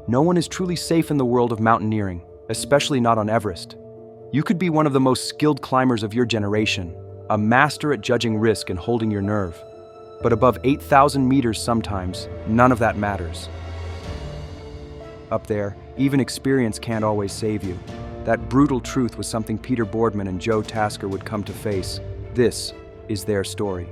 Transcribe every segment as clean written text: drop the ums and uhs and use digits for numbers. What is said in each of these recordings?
No one is truly safe in the world of mountaineering, especially not on Everest. You could be one of the most skilled climbers of your generation, a master at judging risk and holding your nerve. But above 8,000 meters sometimes, none of that matters. Up there, even experience can't always save you. That brutal truth was something Peter Boardman and Joe Tasker would come to face. This is their story.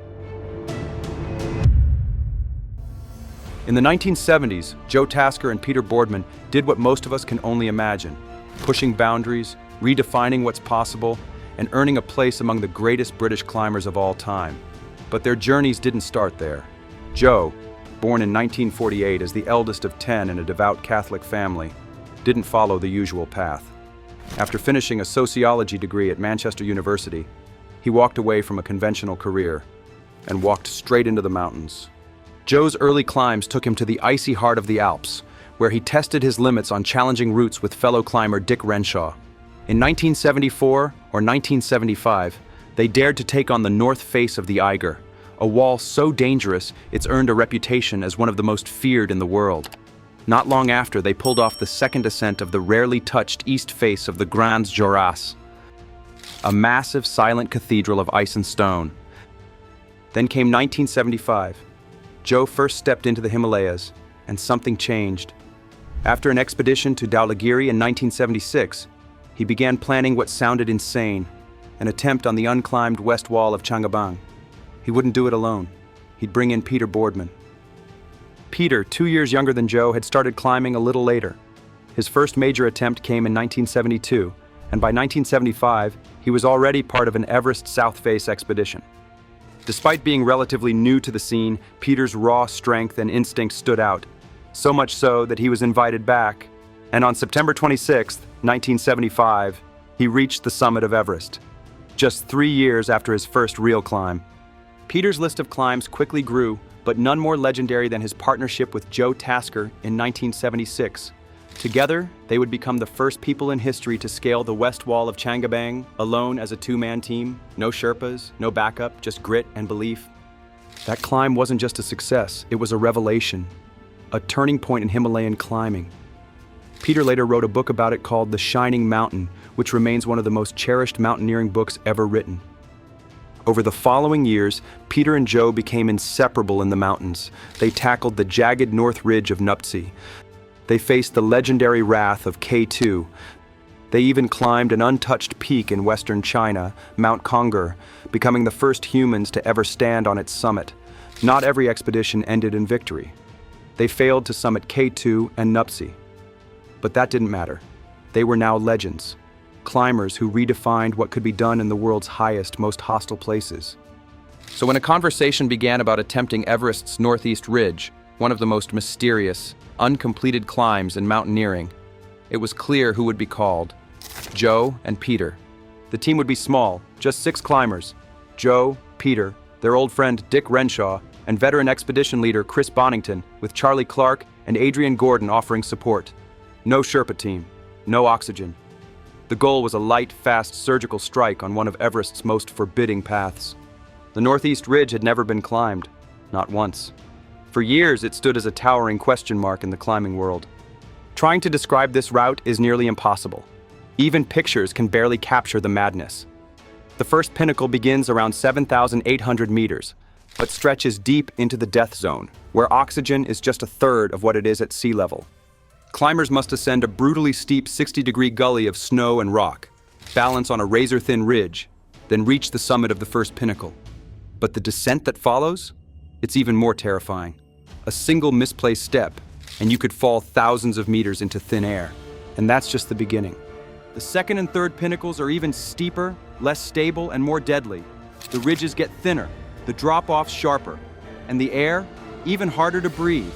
In the 1970s, Joe Tasker and Peter Boardman did what most of us can only imagine, pushing boundaries, redefining what's possible, and earning a place among the greatest British climbers of all time. But their journeys didn't start there. Joe, born in 1948 as the eldest of 10 in a devout Catholic family, didn't follow the usual path. After finishing a sociology degree at Manchester University, he walked away from a conventional career and walked straight into the mountains. Joe's early climbs took him to the icy heart of the Alps, where he tested his limits on challenging routes with fellow climber Dick Renshaw. In 1974 or 1975, they dared to take on the north face of the Eiger, a wall so dangerous it's earned a reputation as one of the most feared in the world. Not long after, they pulled off the second ascent of the rarely touched east face of the Grands Jorasses, a massive silent cathedral of ice and stone. Then came 1975. Joe first stepped into the Himalayas, and something changed. After an expedition to Dhaulagiri in 1976, he began planning what sounded insane, an attempt on the unclimbed west wall of Changabang. He wouldn't do it alone. He'd bring in Peter Boardman. Peter, 2 years younger than Joe, had started climbing a little later. His first major attempt came in 1972, and by 1975, he was already part of an Everest South Face expedition. Despite being relatively new to the scene, Peter's raw strength and instinct stood out, so much so that he was invited back, and on September 26, 1975, he reached the summit of Everest, just 3 years after his first real climb. Peter's list of climbs quickly grew, but none more legendary than his partnership with Joe Tasker in 1976. Together, they would become the first people in history to scale the west wall of Changabang alone as a two-man team. No Sherpas, no backup, just grit and belief. That climb wasn't just a success, it was a revelation, a turning point in Himalayan climbing. Peter later wrote a book about it called The Shining Mountain, which remains one of the most cherished mountaineering books ever written. Over the following years, Peter and Joe became inseparable in the mountains. They tackled the jagged north ridge of Nuptse. They faced the legendary wrath of K2. They even climbed an untouched peak in western China, Mount Conger, becoming the first humans to ever stand on its summit. Not every expedition ended in victory. They failed to summit K2 and Nuptse. But that didn't matter. They were now legends, climbers who redefined what could be done in the world's highest, most hostile places. So when a conversation began about attempting Everest's northeast ridge, one of the most mysterious, uncompleted climbs in mountaineering, it was clear who would be called: Joe and Peter. The team would be small, just 6 climbers: Joe, Peter, their old friend Dick Renshaw, and veteran expedition leader Chris Bonington, with Charlie Clark and Adrian Gordon offering support. No Sherpa team, no oxygen. The goal was a light, fast surgical strike on one of Everest's most forbidding paths. The northeast ridge had never been climbed, not once. For years, it stood as a towering question mark in the climbing world. Trying to describe this route is nearly impossible. Even pictures can barely capture the madness. The first pinnacle begins around 7,800 meters, but stretches deep into the death zone, where oxygen is just a third of what it is at sea level. Climbers must ascend a brutally steep 60-degree gully of snow and rock, balance on a razor-thin ridge, then reach the summit of the first pinnacle. But the descent that follows? It's even more terrifying. A single misplaced step, and you could fall thousands of meters into thin air. And that's just the beginning. The second and third pinnacles are even steeper, less stable, and more deadly. The ridges get thinner, the drop-offs sharper, and the air even harder to breathe.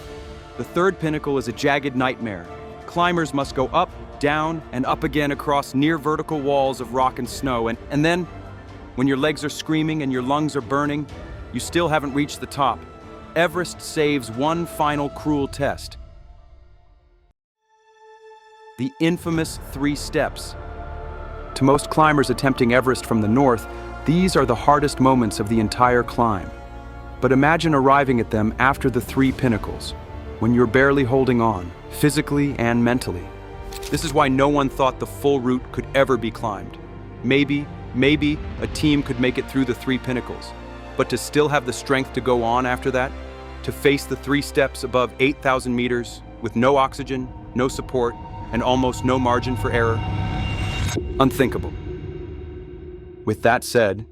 The third pinnacle is a jagged nightmare. Climbers must go up, down, and up again across near-vertical walls of rock and snow, and then, when your legs are screaming and your lungs are burning, you still haven't reached the top. Everest saves one final cruel test. The infamous 3 steps. To most climbers attempting Everest from the north, these are the hardest moments of the entire climb. But imagine arriving at them after the 3 pinnacles. when you're barely holding on, physically and mentally. This is why no one thought the full route could ever be climbed. Maybe a team could make it through the Three Pinnacles, but to still have the strength to go on after that, to face the 3 steps above 8,000 meters with no oxygen, no support, and almost no margin for error, unthinkable. With that said,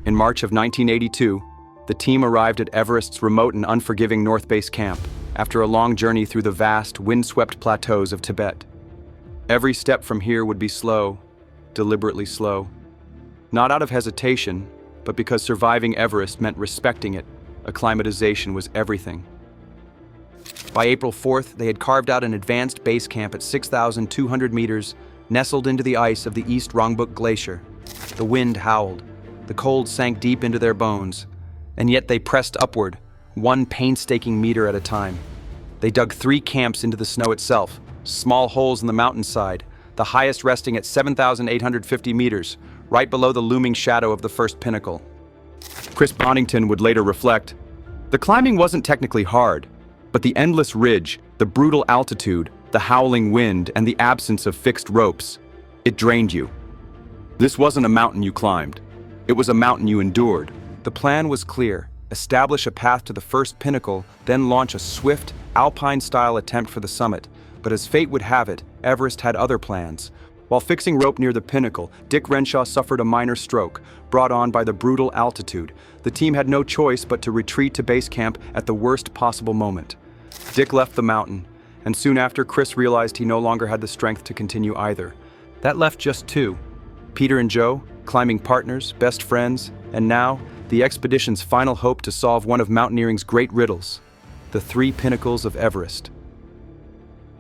in March of 1982, the team arrived at Everest's remote and unforgiving North Base camp after a long journey through the vast, windswept plateaus of Tibet. Every step from here would be slow, deliberately slow. Not out of hesitation, but because surviving Everest meant respecting it. Acclimatization was everything. By April 4th, they had carved out an advanced base camp at 6,200 meters, nestled into the ice of the East Rongbuk Glacier. The wind howled, the cold sank deep into their bones, and yet they pressed upward, one painstaking meter at a time. They dug 3 camps into the snow itself, small holes in the mountainside, the highest resting at 7,850 meters, right below the looming shadow of the first pinnacle. Chris Bonington would later reflect, "The climbing wasn't technically hard, but the endless ridge, the brutal altitude, the howling wind, and the absence of fixed ropes, it drained you. This wasn't a mountain you climbed. It was a mountain you endured." The plan was clear: establish a path to the first pinnacle, then launch a swift, alpine-style attempt for the summit. But as fate would have it, Everest had other plans. While fixing rope near the pinnacle, Dick Renshaw suffered a minor stroke, brought on by the brutal altitude. The team had no choice but to retreat to base camp at the worst possible moment. Dick left the mountain, and soon after, Chris realized he no longer had the strength to continue either. That left just 2, Peter and Joe, climbing partners, best friends, and now, the expedition's final hope to solve one of mountaineering's great riddles, the 3 Pinnacles of Everest.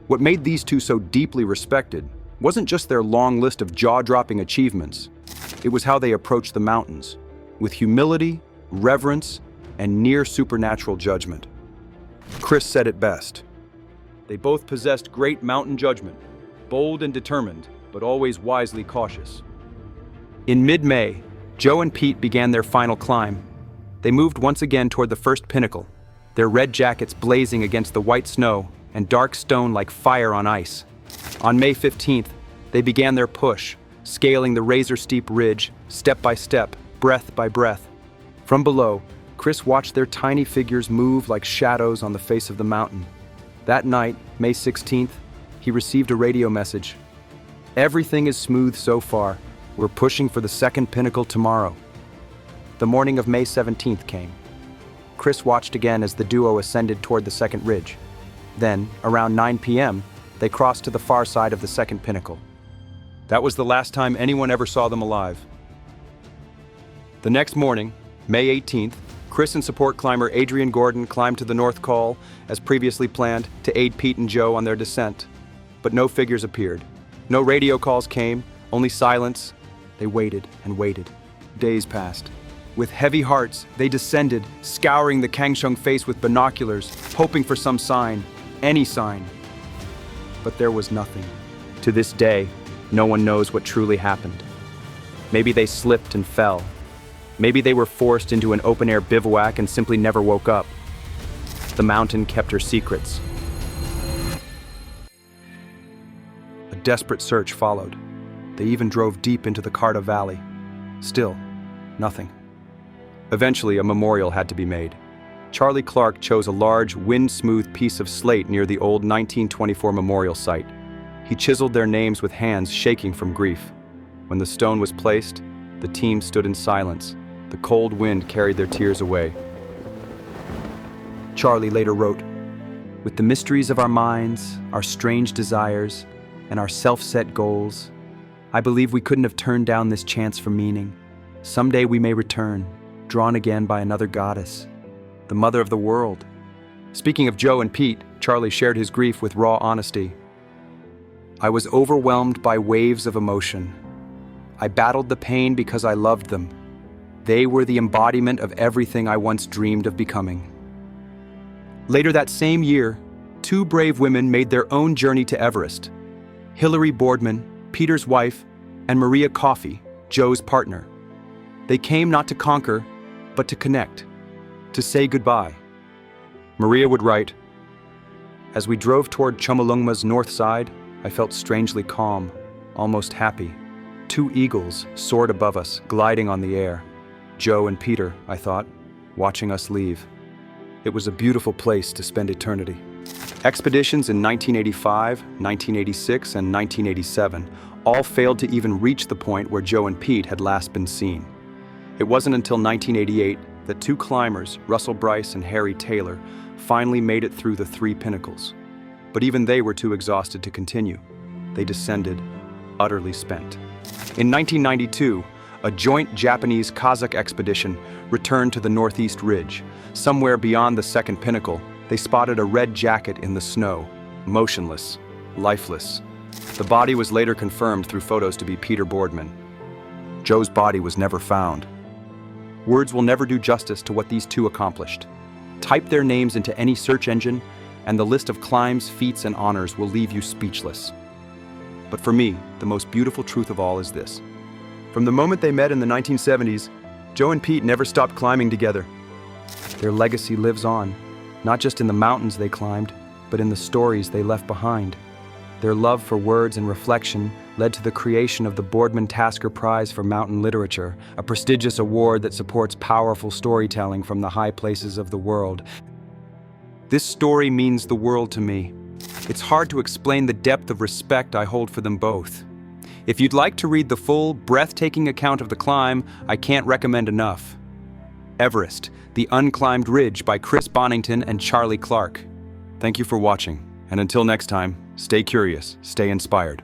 What made these 2 so deeply respected wasn't just their long list of jaw-dropping achievements. It was how they approached the mountains, with humility, reverence, and near supernatural judgment. Chris said it best. They both possessed great mountain judgment, bold and determined, but always wisely cautious. In mid-May, Joe and Pete began their final climb. They moved once again toward the first pinnacle, their red jackets blazing against the white snow and dark stone like fire on ice. On May 15th, they began their push, scaling the razor-steep ridge, step by step, breath by breath. From below, Chris watched their tiny figures move like shadows on the face of the mountain. That night, May 16th, he received a radio message. "Everything is smooth so far. We're pushing for the second pinnacle tomorrow." The morning of May 17th came. Chris watched again as the duo ascended toward the second ridge. Then, around 9 p.m., they crossed to the far side of the second pinnacle. That was the last time anyone ever saw them alive. The next morning, May 18th, Chris and support climber Adrian Gordon climbed to the North Col, as previously planned, to aid Pete and Joe on their descent. But no figures appeared. No radio calls came, only silence. They waited and waited. Days passed. With heavy hearts, they descended, scouring the Kangshung face with binoculars, hoping for some sign, any sign. But there was nothing. To this day, no one knows what truly happened. Maybe they slipped and fell. Maybe they were forced into an open-air bivouac and simply never woke up. The mountain kept her secrets. A desperate search followed. They even drove deep into the Karta Valley. Still, nothing. Eventually, a memorial had to be made. Charlie Clark chose a large, wind-smooth piece of slate near the old 1924 memorial site. He chiseled their names with hands shaking from grief. When the stone was placed, the team stood in silence. The cold wind carried their tears away. Charlie later wrote, "With the mysteries of our minds, our strange desires, and our self-set goals, I believe we couldn't have turned down this chance for meaning. Someday we may return, drawn again by another goddess, the mother of the world." Speaking of Joe and Pete, Charlie shared his grief with raw honesty. "I was overwhelmed by waves of emotion. I battled the pain because I loved them. They were the embodiment of everything I once dreamed of becoming." Later that same year, 2 brave women made their own journey to Everest. Hillary Boardman, Peter's wife, and Maria Coffey, Joe's partner. They came not to conquer, but to connect, to say goodbye. Maria would write, As we drove toward Chomolungma's north side, I felt strangely calm, almost happy. Two eagles soared above us, gliding on the air. Joe and Peter, I thought, watching us leave. It was a beautiful place to spend eternity. Expeditions in 1985, 1986, and 1987 all failed to even reach the point where Joe and Pete had last been seen. It wasn't until 1988 that two climbers, Russell Bryce and Harry Taylor, finally made it through the Three Pinnacles. But even they were too exhausted to continue. They descended, utterly spent. In 1992, a joint Japanese-Kazakh expedition returned to the northeast ridge. Somewhere beyond the second pinnacle, they spotted a red jacket in the snow, motionless, lifeless. The body was later confirmed through photos to be Peter Boardman. Joe's body was never found. Words will never do justice to what these two accomplished. Type their names into any search engine, and the list of climbs, feats, and honors will leave you speechless. But for me, the most beautiful truth of all is this. From the moment they met in the 1970s, Joe and Pete never stopped climbing together. Their legacy lives on, not just in the mountains they climbed, but in the stories they left behind. Their love for words and reflection led to the creation of the Boardman-Tasker Prize for Mountain Literature, a prestigious award that supports powerful storytelling from the high places of the world. This story means the world to me. It's hard to explain the depth of respect I hold for them both. If you'd like to read the full, breathtaking account of the climb, I can't recommend enough. Everest, The Unclimbed Ridge by Chris Bonington and Charlie Clark. Thank you for watching, and until next time, stay curious, stay inspired.